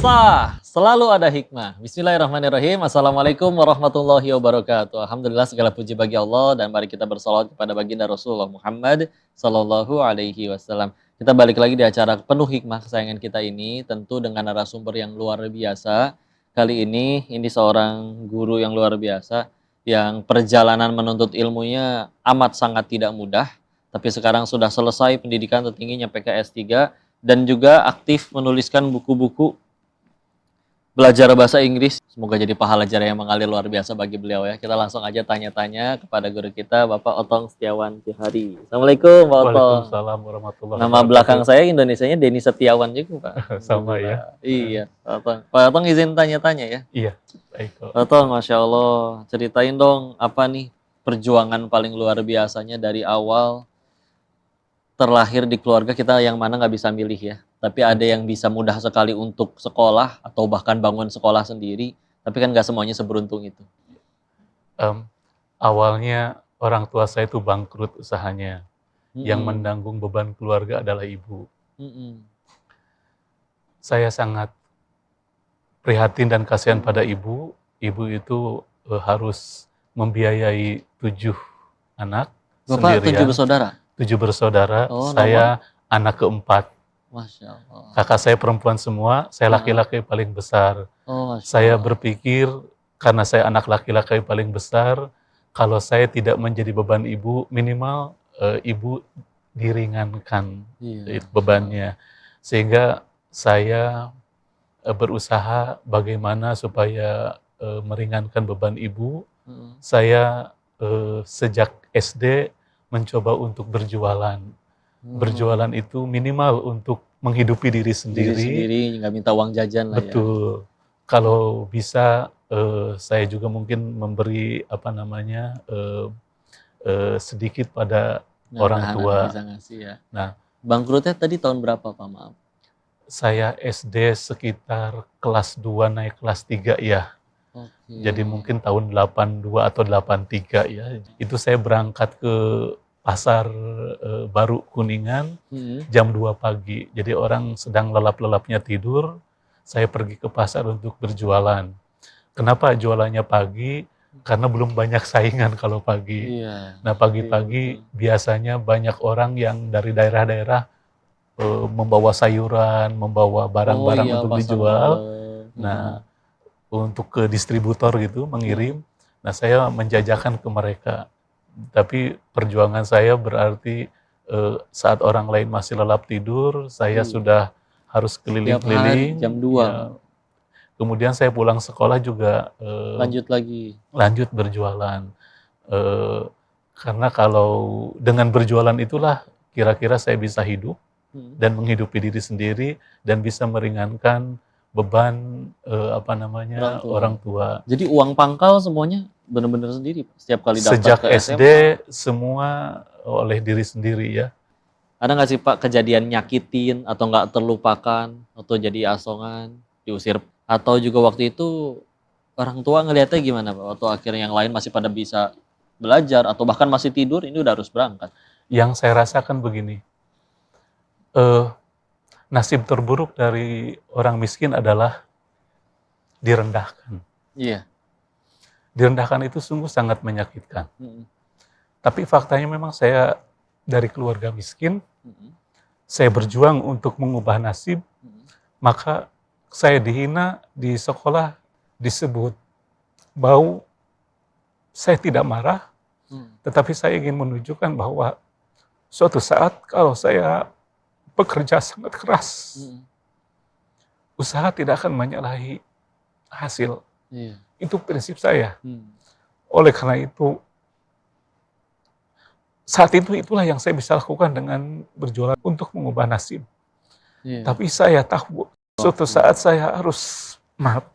Sah, selalu ada hikmah. Bismillahirrahmanirrahim. Assalamualaikum warahmatullahi wabarakatuh. Alhamdulillah segala puji bagi Allah dan mari kita bersalawat kepada baginda Rasulullah Muhammad sallallahu alaihi wasallam. Kita balik lagi di acara penuh hikmah kesayangan kita ini, tentu dengan narasumber yang luar biasa. Kali ini seorang guru yang luar biasa yang perjalanan menuntut ilmunya amat sangat tidak mudah, tapi sekarang sudah selesai pendidikan tertingginya PKS 3 dan juga aktif menuliskan buku-buku belajar bahasa Inggris. Semoga jadi pahala jariah yang mengalir luar biasa bagi beliau ya. Kita langsung aja tanya-tanya kepada guru kita, Bapak Otong Setiawan Tihari. Assalamualaikum, Pak Otong. Waalaikumsalam warahmatullahi Nama wabarakatuh. belakang saya Indonesianya Denny Setiawan juga, Pak. Sama ya. Iya, Pak Otong. Pak Otong izin tanya-tanya ya. Iya, baik. Pak Otong, Masya Allah. Ceritain dong, apa nih perjuangan paling luar biasanya dari awal terlahir di keluarga kita yang mana nggak bisa milih ya. Tapi ada yang bisa mudah sekali untuk sekolah atau bahkan bangun sekolah sendiri. Tapi kan nggak semuanya seberuntung itu. Awalnya orang tua saya itu bangkrut usahanya. Yang Mm-mm. menanggung beban keluarga adalah ibu. Mm-mm. Saya sangat prihatin dan kasihan pada ibu. Ibu itu harus membiayai 7 anak Bapak 7 sendirian. bersaudara? 7 bersaudara. Oh, Saya anak keempat. Masya Allah. Kakak saya perempuan semua, saya laki-laki paling besar. Oh, Masya Saya Allah. berpikir karena saya anak laki-laki paling besar, kalau saya tidak menjadi beban ibu, minimal ibu diringankan Iya. bebannya. Sehingga saya berusaha bagaimana supaya meringankan beban ibu. Mm. Saya sejak SD mencoba untuk berjualan. Berjualan itu minimal untuk menghidupi diri Diri sendiri. sendiri, nggak minta uang jajan lah ya. Betul. Kalau bisa saya juga mungkin memberi sedikit pada orang tua. Bisa ngasih ya. Nah, Bangkrutnya tadi tahun berapa, Pak? Maaf. saya SD sekitar kelas 2 naik kelas 3 ya. Oke. Jadi mungkin tahun 82 atau 83 ya. Itu saya berangkat ke Pasar Baru Kuningan jam 2 pagi. Jadi orang sedang lelap-lelapnya tidur, saya pergi ke pasar untuk berjualan. Kenapa jualannya pagi? Karena belum banyak saingan kalau pagi. Iya. Nah, pagi-pagi biasanya banyak orang yang dari daerah-daerah membawa sayuran, membawa barang-barang iya, untuk pasar dijual. malam. Nah, untuk ke distributor gitu, mengirim. Nah, saya menjajakan ke mereka. Tapi perjuangan saya berarti saat orang lain masih lelap tidur, saya sudah harus keliling-keliling. Jam 2. Ya. Kemudian saya pulang sekolah juga lanjut berjualan. Karena kalau dengan berjualan itulah kira-kira saya bisa hidup dan menghidupi diri sendiri dan bisa meringankan beban orang tua. Jadi uang pangkal semuanya benar-benar sendiri, Pak? Setiap kali daftar Sejak ke SD SMA? semua oleh diri sendiri ya. Ada nggak sih, Pak, kejadian nyakitin atau nggak terlupakan atau jadi asongan, diusir, atau juga waktu itu orang tua ngelihatnya gimana, Pak? Waktu akhirnya yang lain masih pada bisa belajar atau bahkan masih tidur, ini udah harus berangkat. Yang saya rasakan begini, nasib terburuk dari orang miskin adalah direndahkan. Iya. Direndahkan itu sungguh sangat menyakitkan. Tapi faktanya memang saya dari keluarga miskin, saya berjuang untuk mengubah nasib, maka saya dihina di sekolah, disebut bau. Saya tidak marah, tetapi saya ingin menunjukkan bahwa suatu saat kalau saya bekerja sangat keras, usaha tidak akan menyalahi hasil. Iya. Itu prinsip saya. Oleh karena itu, saat itu itulah yang saya bisa lakukan dengan berjualan untuk mengubah nasib. Iya. Tapi saya tahu suatu saat saya harus maaf.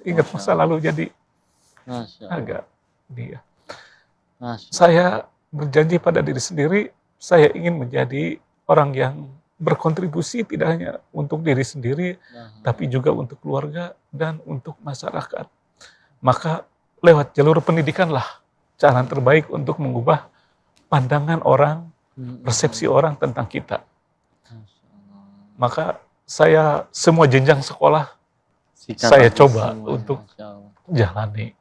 Ingat masa lalu jadi agak dia. Saya berjanji pada diri sendiri, saya ingin menjadi orang yang berkontribusi tidak hanya untuk diri sendiri, tapi juga untuk keluarga dan untuk masyarakat. Maka lewat jalur pendidikanlah cara terbaik untuk mengubah pandangan orang, persepsi orang tentang kita. Maka saya semua jenjang sekolah Sikat saya habis coba semua, untuk Masya Allah. jalani.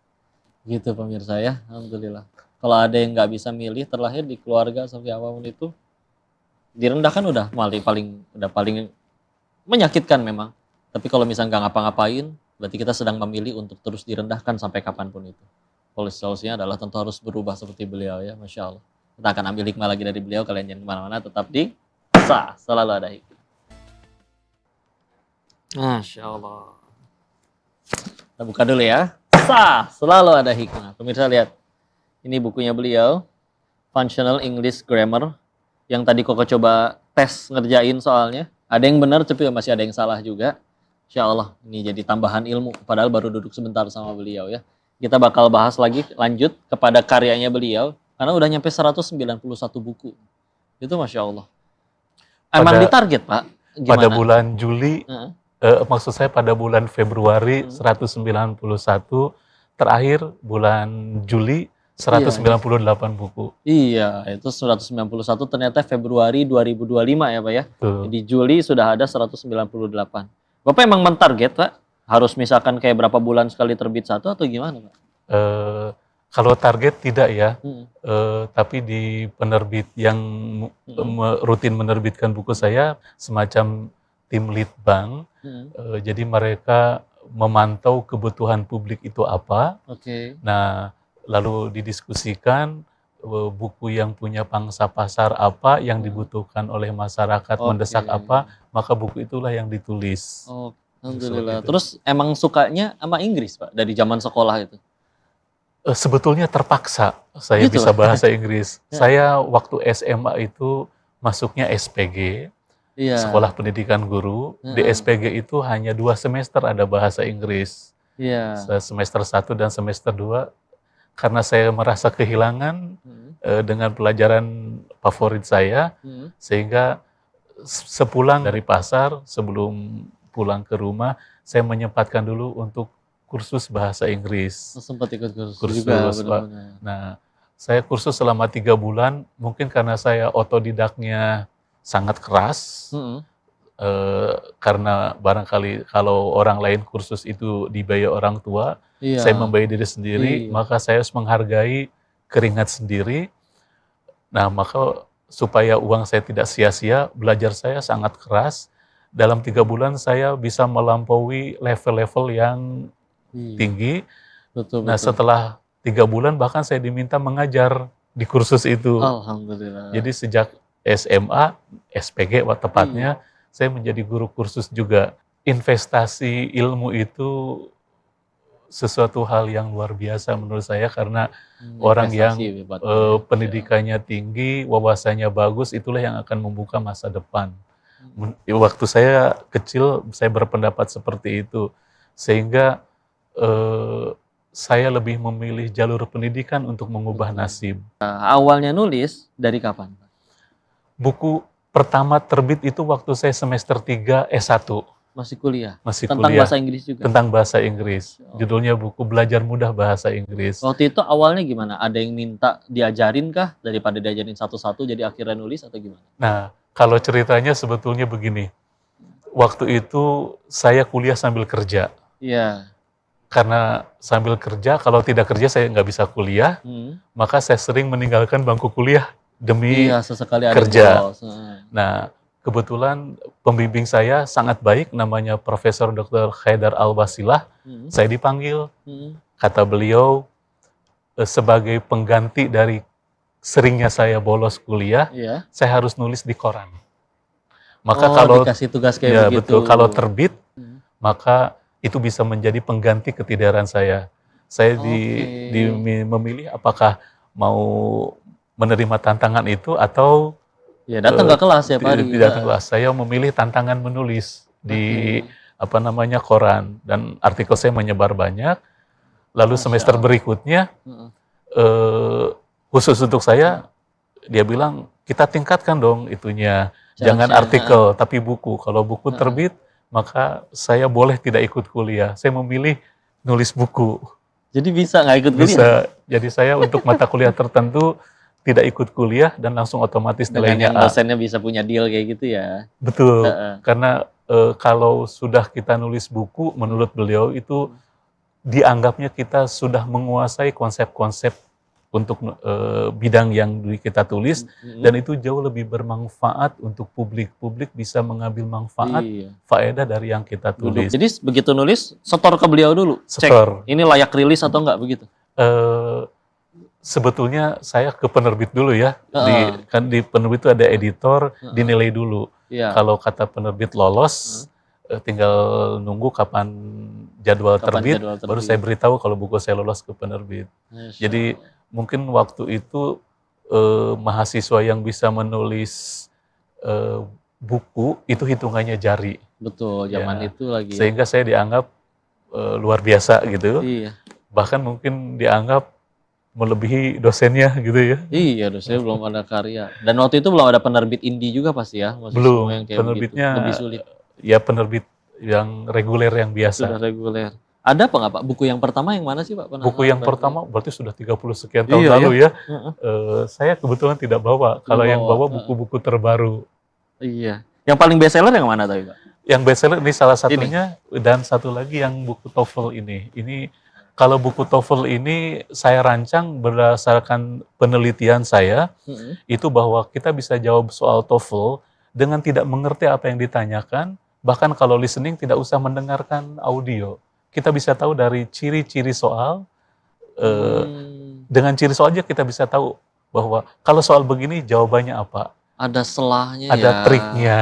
Gitu pemirsa ya, alhamdulillah. Kalau ada yang nggak bisa milih, terlahir di keluarga seperti apapun itu, direndahkan udah paling menyakitkan memang. Tapi kalau misalnya nggak ngapa-ngapain, berarti kita sedang memilih untuk terus direndahkan sampai kapanpun itu. Solusinya adalah tentu harus berubah seperti beliau ya, Masya Allah. Kita akan ambil hikmah lagi dari beliau, kalian jangan kemana-mana, tetap di selalu ada hikmah. Masya Allah. Kita buka dulu ya. Selalu ada hikmah. Pemirsa lihat, ini bukunya beliau, Functional English Grammar, yang tadi Koko coba tes ngerjain soalnya. Ada yang benar, tapi masih ada yang salah juga. Insya Allah, ini jadi tambahan ilmu, padahal baru duduk sebentar sama beliau ya. Kita bakal bahas lagi, lanjut kepada karyanya beliau, karena udah nyampe 191 buku. Itu Masya Allah. Emang ditarget, Pak? Gimana? Pada bulan Juli, maksud saya pada bulan Februari 191, terakhir bulan Juli 198 buku. Iya, itu 191 ternyata Februari 2025 ya Pak ya. Di Juli sudah ada 198. Bapak emang mentarget Pak? Harus misalkan kayak berapa bulan sekali terbit satu atau gimana Pak? Kalau target tidak ya, tapi di penerbit yang rutin menerbitkan buku saya semacam tim lead bank, jadi mereka memantau kebutuhan publik itu apa. Nah, lalu didiskusikan buku yang punya pangsa pasar apa, yang dibutuhkan oleh masyarakat, mendesak apa, maka buku itulah yang ditulis. Alhamdulillah. Terus emang sukanya sama Inggris Pak dari zaman sekolah itu? Sebetulnya terpaksa saya gitu bisa bahasa Inggris. Saya waktu SMA itu masuknya SPG. Sekolah Pendidikan Guru, di SPG itu hanya 2 semester ada bahasa Inggris. Semester 1 dan semester 2, karena saya merasa kehilangan dengan pelajaran favorit saya, sehingga sepulang dari pasar, sebelum pulang ke rumah, saya menyempatkan dulu untuk kursus bahasa Inggris. Sempat ikut kursus juga, benar-benar. Nah, saya kursus selama 3 bulan, mungkin karena saya otodidaknya sangat keras, karena barangkali kalau orang lain kursus itu dibayar orang tua, saya membayar diri sendiri, maka saya harus menghargai keringat sendiri. Nah, maka supaya uang saya tidak sia-sia, belajar saya sangat keras. Dalam 3 bulan saya bisa melampaui level-level yang tinggi. Nah, setelah 3 bulan bahkan saya diminta mengajar di kursus itu. Alhamdulillah. Jadi sejak SMA, SPG tepatnya, saya menjadi guru kursus juga. Investasi ilmu itu sesuatu hal yang luar biasa menurut saya, karena orang yang pendidikannya tinggi, wawasannya bagus, itulah yang akan membuka masa depan. Waktu saya kecil, saya berpendapat seperti itu. Sehingga saya lebih memilih jalur pendidikan untuk mengubah nasib. Awalnya nulis dari kapan? Buku pertama terbit itu waktu saya semester 3 S1. Masih kuliah? Tentang kuliah. Bahasa Inggris juga? Tentang bahasa Inggris. Judulnya buku Belajar Mudah Bahasa Inggris. Waktu itu awalnya gimana? Ada yang minta diajarin kah? Daripada diajarin satu-satu jadi akhirnya nulis atau gimana? Nah, kalau ceritanya sebetulnya begini. Waktu itu saya kuliah sambil kerja. Iya. Karena sambil kerja, kalau tidak kerja saya nggak bisa kuliah, maka saya sering meninggalkan bangku kuliah demi sesekali kerja. Nah, kebetulan pembimbing saya sangat baik, namanya Profesor Dr. Haidar Al-Wasilah. Saya dipanggil, kata beliau, sebagai pengganti dari seringnya saya bolos kuliah, saya harus nulis di koran. Maka kalau dikasih tugas kayak begitu. Betul, kalau terbit, maka itu bisa menjadi pengganti ketidaran saya. Saya memilih apakah mau menerima tantangan itu atau datang ke kelas ya Pak. Tidak ke kelas. Saya memilih tantangan menulis di koran, dan artikel saya menyebar banyak. Lalu semester berikutnya khusus untuk saya, dia bilang kita tingkatkan dong itunya. Jangan artikel tapi buku. Kalau buku terbit, maka saya boleh tidak ikut kuliah. Saya memilih nulis buku. Jadi bisa nggak ikut kuliah? Bisa. Jadi saya untuk mata kuliah tertentu tidak ikut kuliah dan langsung otomatis Dengan nilainya yang A. dosennya bisa punya deal kayak gitu ya. Betul, karena kalau sudah kita nulis buku, menurut beliau itu dianggapnya kita sudah menguasai konsep-konsep untuk bidang yang kita tulis, dan itu jauh lebih bermanfaat untuk publik. Publik bisa mengambil manfaat, faedah dari yang kita tulis. Jadi begitu nulis, setor ke beliau dulu, Setor. cek ini layak rilis atau enggak begitu? Sebetulnya saya ke penerbit dulu ya. Kan di penerbit itu ada editor, dinilai dulu. Kalau kata penerbit lolos, tinggal nunggu kapan jadwal terbit, baru saya beritahu kalau buku saya lolos ke penerbit. Jadi mungkin waktu itu mahasiswa yang bisa menulis buku itu hitungannya jari. Betul, zaman itu lagi. Sehingga saya dianggap luar biasa gitu. Bahkan mungkin dianggap melebihi dosennya gitu ya. Iya, dosennya belum ada karya. Dan waktu itu belum ada penerbit indie juga pasti ya? Belum, yang kayak penerbitnya begitu. Lebih sulit. Ya penerbit yang reguler yang biasa. Sudah reguler. Ada apa nggak Pak? Buku yang pertama yang mana sih Pak? Buku yang pertama berarti sudah 30 sekian tahun lalu ya. Saya kebetulan tidak bawa. Kalau yang bawa buku-buku terbaru. Iya. Yang paling bestseller yang mana tadi Pak? Yang bestseller ini salah satunya, dan satu lagi yang buku TOEFL ini. Kalau buku TOEFL ini saya rancang berdasarkan penelitian saya, itu bahwa kita bisa jawab soal TOEFL dengan tidak mengerti apa yang ditanyakan, bahkan kalau listening tidak usah mendengarkan audio. Kita bisa tahu dari ciri-ciri soal, dengan ciri soal aja kita bisa tahu bahwa kalau soal begini jawabannya apa. Ada selahnya ada triknya.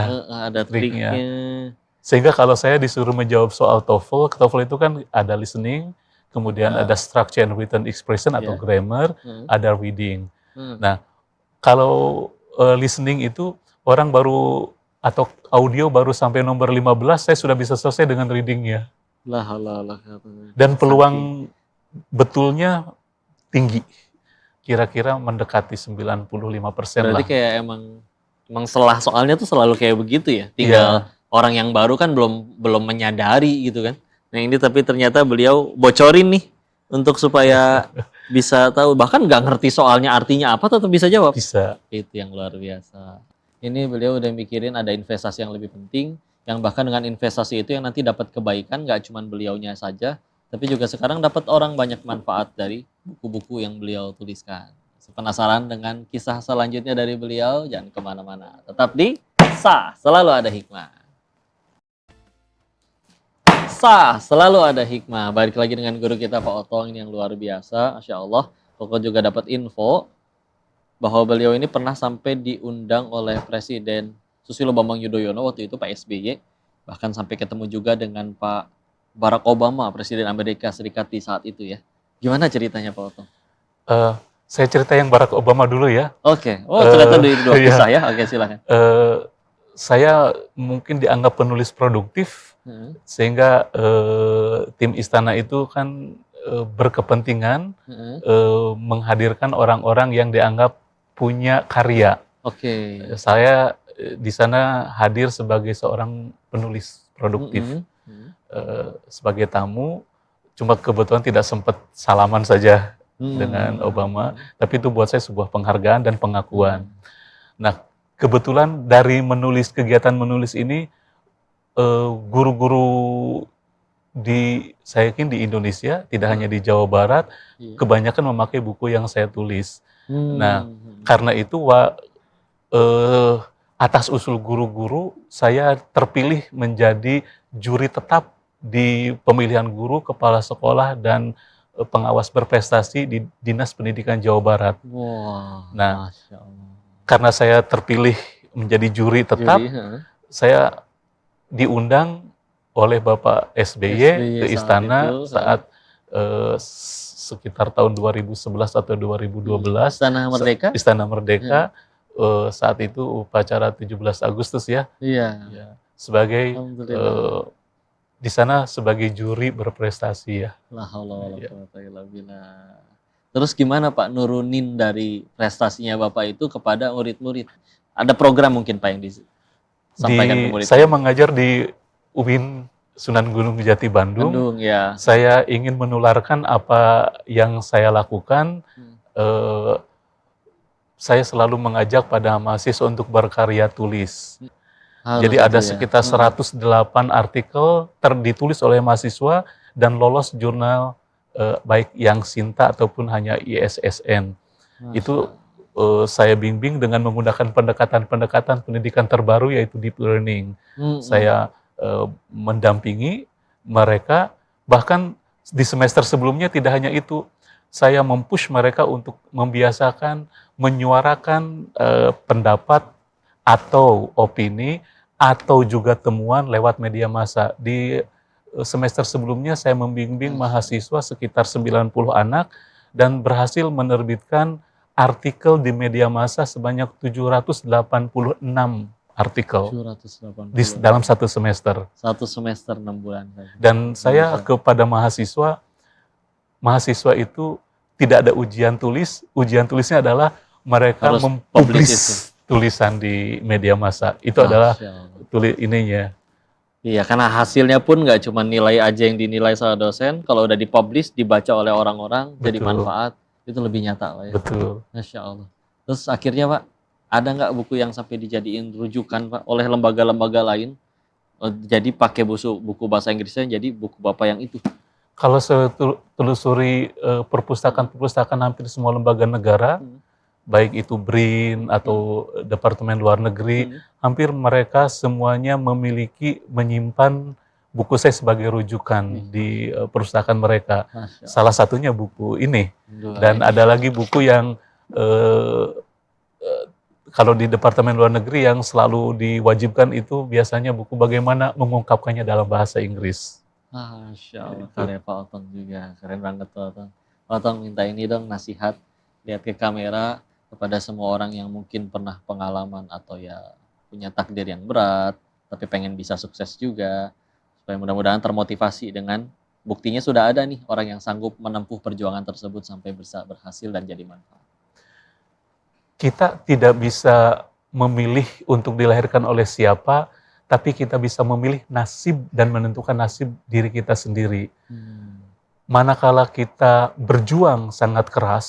Ada triknya. Sehingga kalau saya disuruh menjawab soal TOEFL itu kan ada listening, kemudian ada structure and written expression atau grammar, ada reading. Nah, kalau listening itu orang baru atau audio baru sampai nomor 15, saya sudah bisa selesai dengan readingnya. Dan peluang betulnya tinggi. Kira-kira mendekati 95% lah. Berarti kayak emang selah soalnya tuh selalu kayak begitu ya. Tinggal orang yang baru kan belum menyadari gitu kan. Nah ini tapi ternyata beliau bocorin nih untuk supaya bisa tahu, bahkan nggak ngerti soalnya artinya apa tetap bisa jawab. Bisa. Itu yang luar biasa. Ini beliau udah mikirin ada investasi yang lebih penting, yang bahkan dengan investasi itu yang nanti dapat kebaikan nggak cuma beliaunya saja, tapi juga sekarang dapat orang banyak manfaat dari buku-buku yang beliau tuliskan. Penasaran dengan kisah selanjutnya dari beliau? Jangan kemana-mana. Tetap di Sah, selalu ada hikmah. Sah, selalu ada hikmah. Balik lagi dengan guru kita Pak Otong ini yang luar biasa, Masya Allah. Pokok juga dapat info bahwa beliau ini pernah sampai diundang oleh Presiden Susilo Bambang Yudhoyono waktu itu Pak SBY, bahkan sampai ketemu juga dengan Pak Barack Obama, Presiden Amerika Serikat di saat itu ya. Gimana ceritanya Pak Otong? Saya cerita yang Barack Obama dulu ya. Oke. Ternyata di dua kisah ya. Oke, silakan. Saya mungkin dianggap penulis produktif, sehingga tim istana itu kan berkepentingan menghadirkan orang-orang yang dianggap punya karya. Saya di sana hadir sebagai seorang penulis produktif, sebagai tamu. Cuma kebetulan tidak sempat salaman saja dengan Obama, tapi itu buat saya sebuah penghargaan dan pengakuan. Nah, kebetulan dari kegiatan menulis ini, guru-guru saya yakin di Indonesia, tidak hanya di Jawa Barat, kebanyakan memakai buku yang saya tulis. Nah, karena itu atas usul guru-guru, saya terpilih menjadi juri tetap di pemilihan guru, kepala sekolah, dan pengawas berprestasi di Dinas Pendidikan Jawa Barat. Nah, Masya Allah. Karena saya terpilih menjadi juri tetap, saya diundang oleh Bapak SBY ke istana saat sekitar tahun 2011 atau 2012. Istana Merdeka? Istana Merdeka. Saat itu upacara 17 Agustus ya. Iya. Sebagai di sana sebagai juri berprestasi ya. Terus gimana Pak nurunin dari prestasinya Bapak itu kepada murid-murid? Ada program mungkin Pak yang disampaikan ke murid? Saya mengajar di UIN Sunan Gunung Jati Bandung. Ya. Saya ingin menularkan apa yang saya lakukan. saya selalu mengajak pada mahasiswa untuk berkarya tulis. Harus Jadi ada itu ya. sekitar 108 artikel ditulis oleh mahasiswa dan lolos jurnal baik yang Sinta ataupun hanya ISSN. Itu saya bimbing dengan menggunakan pendekatan-pendekatan pendidikan terbaru yaitu deep learning. Saya mendampingi mereka, bahkan di semester sebelumnya tidak hanya itu, saya mempush mereka untuk membiasakan menyuarakan pendapat atau opini atau juga temuan lewat media massa. Di semester sebelumnya saya membimbing mahasiswa sekitar 90 anak dan berhasil menerbitkan artikel di media massa sebanyak 786 artikel 780. dalam satu semester. Satu semester 6 bulan. Dan saya kepada mahasiswa itu tidak ada ujian tulis. Ujian tulisnya adalah mereka Harus mempublish tulisan di media massa. Itu adalah ininya. Iya, karena hasilnya pun nggak cuma nilai aja yang dinilai sama dosen. Kalau udah dipublish, dibaca oleh orang-orang, jadi manfaat. Itu lebih nyata Pak ya. Betul. Masya Allah. Terus akhirnya Pak, ada nggak buku yang sampai dijadiin rujukan Pak oleh lembaga-lembaga lain? Jadi pakai buku bahasa Inggrisnya jadi buku Bapak yang itu? Kalau saya telusuri perpustakaan hampir semua lembaga negara, baik itu BRIN atau Departemen Luar Negeri, hampir mereka semuanya menyimpan buku saya sebagai rujukan di perpustakaan mereka. Salah satunya buku ini. Dan ada lagi buku yang kalau di Departemen Luar Negeri yang selalu diwajibkan itu biasanya buku bagaimana mengungkapkannya dalam bahasa Inggris. Masya Allah, karya Pak Otong juga. Keren banget Pak Otong. Pak Otong minta ini dong nasihat, lihat ke kamera, kepada semua orang yang mungkin pernah pengalaman atau ya punya takdir yang berat, tapi pengen bisa sukses juga, supaya mudah-mudahan termotivasi dengan buktinya sudah ada nih orang yang sanggup menempuh perjuangan tersebut sampai bisa berhasil dan jadi manfaat. Kita tidak bisa memilih untuk dilahirkan oleh siapa, tapi kita bisa memilih nasib dan menentukan nasib diri kita sendiri. Manakala kita berjuang sangat keras,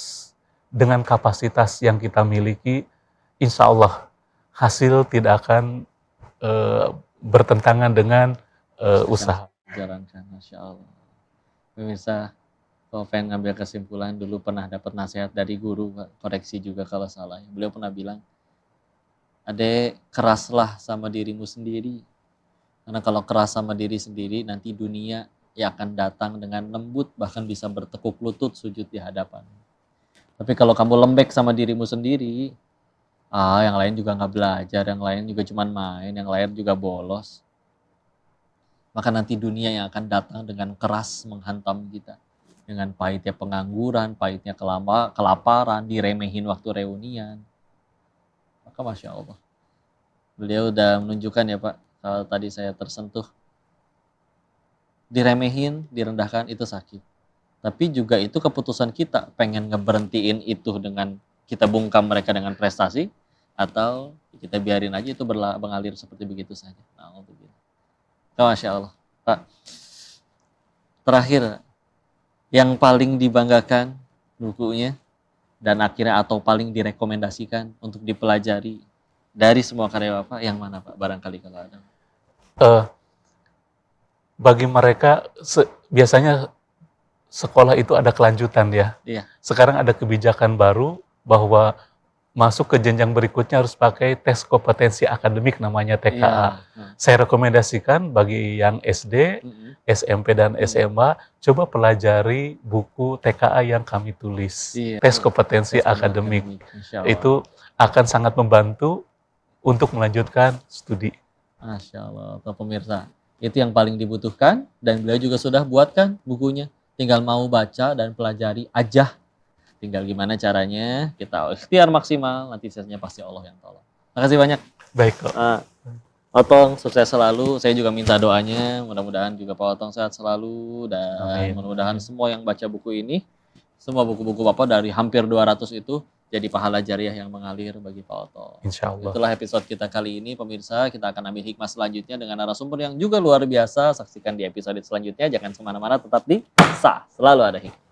dengan kapasitas yang kita miliki, insya Allah hasil tidak akan bertentangan dengan usaha. Jalankan, Masya Allah. Pemirsa, kalau pengen ngambil kesimpulan, dulu pernah dapat nasihat dari guru, koreksi juga kalau salah. Beliau pernah bilang, adek keraslah sama dirimu sendiri. Karena kalau keras sama diri sendiri, nanti dunia yang akan datang dengan lembut, bahkan bisa bertekuk lutut sujud di hadapan. Tapi kalau kamu lembek sama dirimu sendiri, yang lain juga nggak belajar, yang lain juga cuma main, yang lain juga bolos. Maka nanti dunia yang akan datang dengan keras menghantam kita. Dengan pahitnya pengangguran, pahitnya kelaparan, diremehin waktu reunian. Maka Masya Allah. Beliau udah menunjukkan ya Pak, kalau tadi saya tersentuh. Diremehin, direndahkan, itu sakit. Tapi juga itu keputusan kita, pengen ngeberhentiin itu dengan kita bungkam mereka dengan prestasi, atau kita biarin aja itu mengalir seperti begitu saja. Masya Allah. Pak, terakhir, yang paling dibanggakan bukunya, dan akhirnya atau paling direkomendasikan untuk dipelajari dari semua karya Bapak, yang mana Pak? Barangkali kalau ada. Bagi mereka, biasanya sekolah itu ada kelanjutan ya. Iya. Sekarang ada kebijakan baru bahwa masuk ke jenjang berikutnya harus pakai tes kompetensi akademik namanya TKA. Iya. Saya rekomendasikan bagi yang SD, SMP dan SMA, coba pelajari buku TKA yang kami tulis. Iya. Tes kompetensi akademik. Itu akan sangat membantu untuk melanjutkan studi. Masya Allah, pemirsa. Itu yang paling dibutuhkan dan beliau juga sudah buatkan bukunya. Tinggal mau baca dan pelajari aja. Tinggal gimana caranya, kita ikhtiar maksimal, nanti sisanya pasti Allah yang tolong. Makasih banyak. Baik kok. Otong sukses selalu, saya juga minta doanya, mudah-mudahan juga Pak Otong sehat selalu, dan mudah-mudahan semua yang baca buku ini, semua buku-buku Bapak dari hampir 200 itu, jadi pahala jariah yang mengalir bagi Pak Otong. Insya Allah. Itulah episode kita kali ini, pemirsa. Kita akan ambil hikmah selanjutnya dengan narasumber yang juga luar biasa. Saksikan di episode selanjutnya. Jangan kemana-mana, tetap di Sah. Selalu ada hikmah.